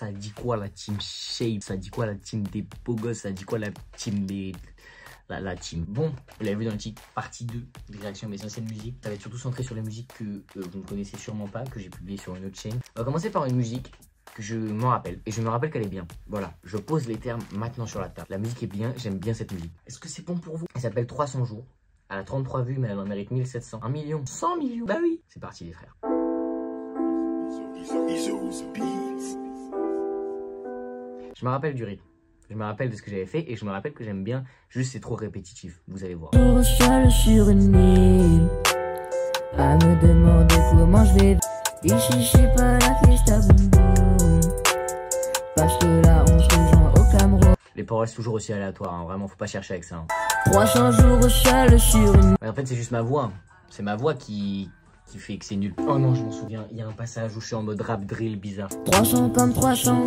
Ça dit quoi la team Shape? Ça dit quoi la team des beaux gosses? Ça dit quoi la team des... La team. Bon, vous l'avez vu dans le titre, partie 2 des réactions à mes anciennes musiques. Ça va être surtout centré sur les musiques que vous ne connaissez sûrement pas, que j'ai publiées sur une autre chaîne. On va commencer par une musique que je m'en rappelle. Et je me rappelle qu'elle est bien. Voilà, je pose les termes maintenant sur la table. La musique est bien, j'aime bien cette musique. Est-ce que c'est bon pour vous? Elle s'appelle 300 jours. Elle a 33 vues, mais elle en mérite 1700. 1 million. 100 millions. Bah oui. C'est parti les frères. Je me rappelle du rythme. Je me rappelle de ce que j'avais fait et je me rappelle que j'aime bien. Juste c'est trop répétitif. Vous allez voir. Seul sur une île, à me demander comment je vais. Ici je sais pas la fiesta boum boum, parce que là on se rejoint au Cameroun. Les paroles c'est toujours aussi aléatoires, hein. Vraiment faut pas chercher avec ça. Hein. 300 jours seul sur une île. En fait c'est juste ma voix. C'est ma voix qui fait que c'est nul. Oh non je m'en souviens, il y a un passage où je suis en mode rap drill bizarre. 300 comme 300,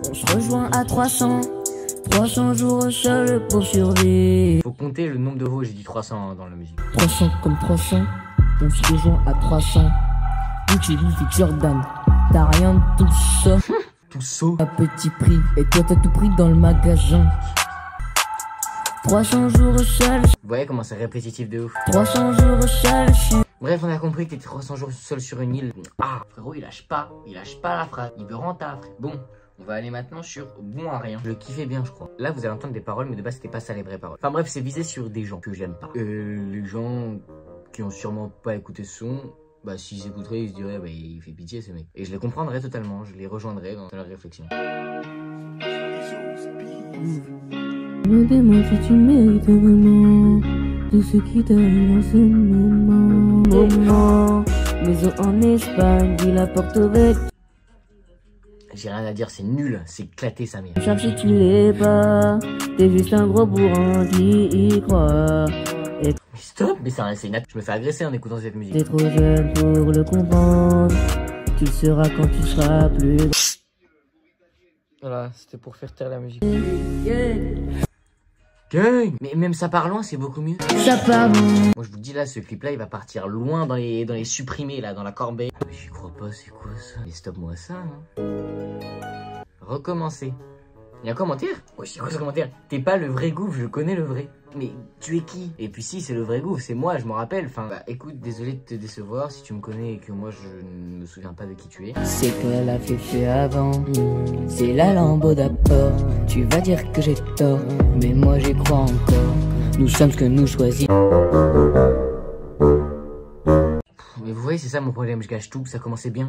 on se rejoint à 300. 300 jours seul pour survivre. Faut compter le nombre de veaux, j'ai dit 300 hein, dans la musique. 300 comme 300, on se rejoint à 300. Gucci, Louis, Jordan, t'as rien de tout ça. Tout ça. À petit prix, et toi t'as tout pris dans le magasin. 300 jours seul. Vous voyez comment c'est répétitif de ouf. 300 jours seul sur... Bref, on a compris que t'étais 300 jours seul sur une île. Ah, frérot, il lâche pas la phrase. Il veut rentable. Bon. On va aller maintenant sur bon à rien. Je le kiffais bien, je crois. Là, vous allez entendre des paroles, mais de base, c'était pas ça les vraies paroles. Enfin bref, c'est visé sur des gens que j'aime pas. Les gens qui ont sûrement pas écouté ce son, bah s'ils écouteraient, ils se diraient, bah il fait pitié ce mec. Et je les comprendrais totalement, je les rejoindrais dans leur réflexion. Demande-moi si tu mérites vraiment tout ce qui t'arrive en ce moment. Maison en Espagne, dis la porte avec. J'ai rien à dire, c'est nul, c'est éclaté sa mère. Cherche si tu l'es pas, t'es juste un gros bourrin qui y croit. Et... Mais stop, mais c'est une... Je me fais agresser en écoutant cette musique. T'es trop jeune pour le comprendre, tu le seras quand tu seras plus grand. Voilà, c'était pour faire taire la musique. Gang. Mais même ça part loin, c'est beaucoup mieux. Ça part. Moi je vous dis là, ce clip là, il va partir loin dans les supprimés là, dans la corbeille. J'y crois pas, c'est quoi ça? Mais stop-moi ça, hein. Recommencer. Il y a un commentaire? Ouais, c'est quoi ce commentaire? T'es pas le vrai Gouv, je connais le vrai. Mais tu es qui? Et puis si, c'est le vrai Gouv, c'est moi, je m'en rappelle. Enfin, bah écoute, désolé de te décevoir si tu me connais et que moi je ne me souviens pas de qui tu es. C'est toi la fait avant, c'est la lambeau d'abord. Tu vas dire que j'ai tort, mais moi j'y crois encore. Nous sommes ce que nous choisissons. Mais vous voyez, c'est ça mon problème, je gâche tout, ça commençait bien.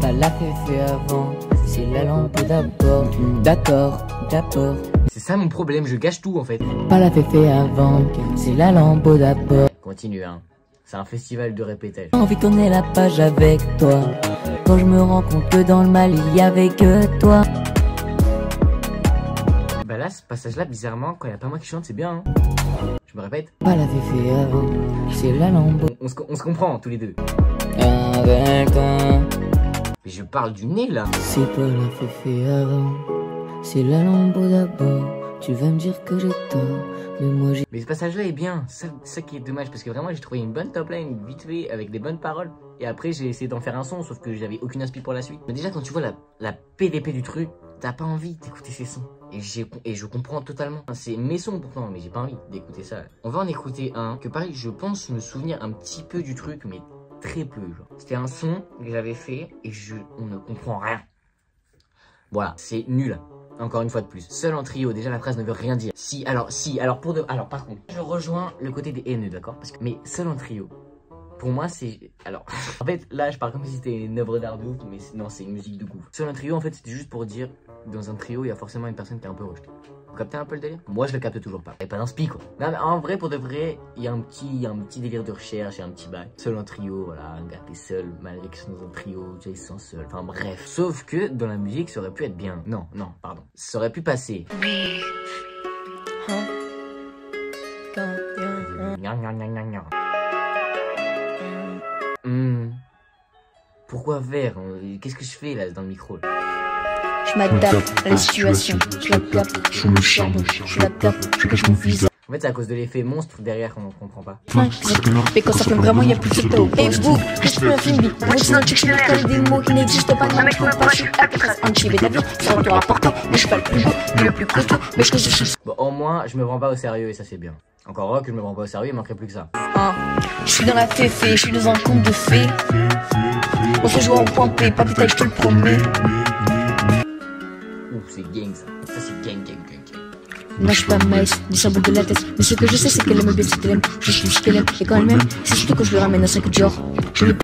Pas la fait avant, c'est la lampe d'abord. D'accord, d'accord. C'est ça mon problème, je gâche tout en fait. Pas la fait avant, c'est la lampe d'abord. Continue hein, c'est un festival de répétage. J'ai envie de tourner la page avec toi. Quand je me rends compte que dans le mal il y avait que toi. Bah là, ce passage là, bizarrement, quand il y a pas moi qui chante, c'est bien hein. Je me répète. Pas la fait avant, c'est la lampe. On se comprend tous les deux. Avec toi. Mais je parle du nez là. C'est pas la fait avant, c'est la lampe d'abord. Tu vas me dire que j'ai tort, mais moi j'ai... Mais ce passage là est bien, ça qui est dommage, parce que vraiment j'ai trouvé une bonne top line vite fait avec des bonnes paroles. Et après j'ai essayé d'en faire un son, sauf que j'avais aucune inspi pour la suite. Mais déjà quand tu vois la PDP du truc, t'as pas envie d'écouter ces sons. Et je comprends totalement. C'est mes sons pourtant, mais j'ai pas envie d'écouter ça. On va en écouter un que pareil, je pense me souvenir un petit peu du truc, mais très peu genre. C'était un son que j'avais fait et on ne comprend rien. Voilà, c'est nul. Encore une fois de plus. Seul en trio, déjà la phrase ne veut rien dire. Alors par contre, je rejoins le côté des haineux, d'accord? Mais seul en trio, pour moi c'est... Alors, en fait, là je parle comme si c'était une œuvre d'art de ouf, mais non, c'est une musique de goût. Seul en trio, en fait, c'était juste pour dire, dans un trio, il y a forcément une personne qui est un peu rejetée. Vous captez un peu le délire? Moi je le capte toujours pas. Et pas d'inspi quoi. Non mais en vrai, pour de vrai, il y a un petit délire de recherche, il y a un petit bail. Seul en trio, voilà, un gars qui est seul, malgré qu'ils sont dans un trio, déjà ils sont seuls. Enfin bref. Sauf que dans la musique, ça aurait pu être bien. Non, pardon. Ça aurait pu passer. Pourquoi vert? Qu'est-ce que je fais là dans le micro là? Je m'adapte à la situation, je l'adapte, je me charme, je l'adapte, je cache mon visage. En fait, c'est à cause de l'effet monstre derrière qu'on comprend pas. Mais quand ça fait vraiment, y'a plus de photo. Et vous, que je peux un film, moi je sens que je suis comme des mots qui n'existent pas. Un mec me pas, je suis Alcatraz, un petit bébé d'avion, c'est un retour important. Mais je suis pas le plus beau, ni le plus costaud, mais je suis. Bon, au moins, je me prends pas au sérieux et ça c'est bien. Encore heureux que je me prends pas au sérieux, il manquerait plus que ça. Je suis dans la féfé, je suis dans un conte de fées. On se joue en point P, pas putain, je te le promets. Ouf, c'est gang ça. Ça c'est gang. Moi je suis pas maïs, ni symbole de la tête. Mais ce que je sais, c'est qu'elle aime bien ce qu'elle aime. Je suis ce qu'elle aime, et quand elle m'aime, c'est surtout que je lui ramène un sac Dior. Je me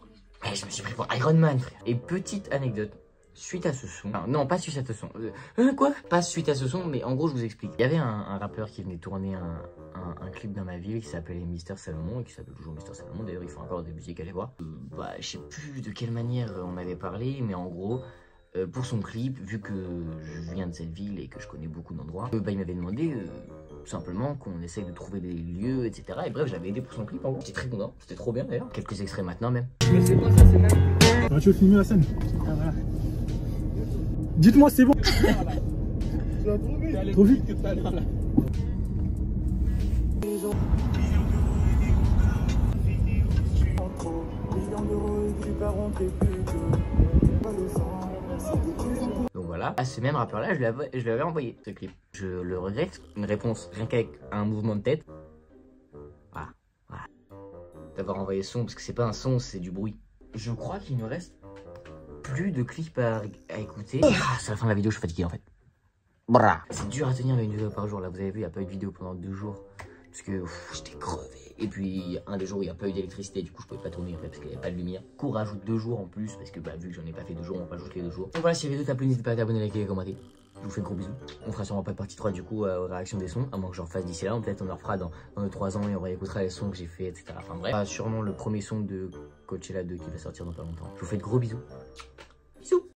suis pris pour Iron Man, frère. Et petite anecdote. Suite à ce son, non pas suite à ce son, quoi? Pas suite à ce son, mais en gros je vous explique. Il y avait un rappeur qui venait tourner un clip dans ma ville qui s'appelait Mister Salomon, et qui s'appelle toujours Mister Salomon, d'ailleurs il fait encore des musiques, allez voir. Je sais plus de quelle manière on avait parlé, mais en gros, pour son clip, vu que je viens de cette ville et que je connais beaucoup d'endroits, il m'avait demandé tout simplement qu'on essaye de trouver des lieux, etc. Et bref, j'avais aidé pour son clip en gros. J'étais très content, c'était trop bien d'ailleurs. Quelques extraits maintenant même. Mais c'est quoi ça, c'est même. Tu veux filmer la scène? Ah voilà. Dites-moi, c'est bon. Tu vas trop vite que tout à l'heure là. Donc voilà, à ce même rappeur là, je lui avais envoyé ce clip. Je le regrette, une réponse rien qu'avec un mouvement de tête. Voilà. D'avoir envoyé son, parce que c'est pas un son, c'est du bruit. Je crois qu'il nous reste plus de clips à écouter. C'est la fin de la vidéo, je suis fatigué en fait. C'est dur à tenir une vidéo par jour, là vous avez vu, il n'y a pas eu de vidéo pendant 2 jours. Parce que j'étais crevé. Et puis un des jours où il n'y a pas eu d'électricité, du coup je pouvais pas tourner en fait parce qu'il n'y avait pas de lumière. Du coup rajoute 2 jours en plus parce que vu que j'en ai pas fait 2 jours, on rajoute les 2 jours. Donc voilà, si la vidéo t'a plu, n'hésite pas à t'abonner, liker et commenter. Je vous fais de gros bisous. On fera sûrement pas de partie 3 du coup aux réactions des sons, à moins que j'en refasse d'ici là. Peut-être on en refera dans 3 ans et on réécoutera les sons que j'ai fait, etc. Enfin bref, sûrement le premier son de Coachella 2 qui va sortir dans pas longtemps. Je vous fais de gros bisous. Bisous.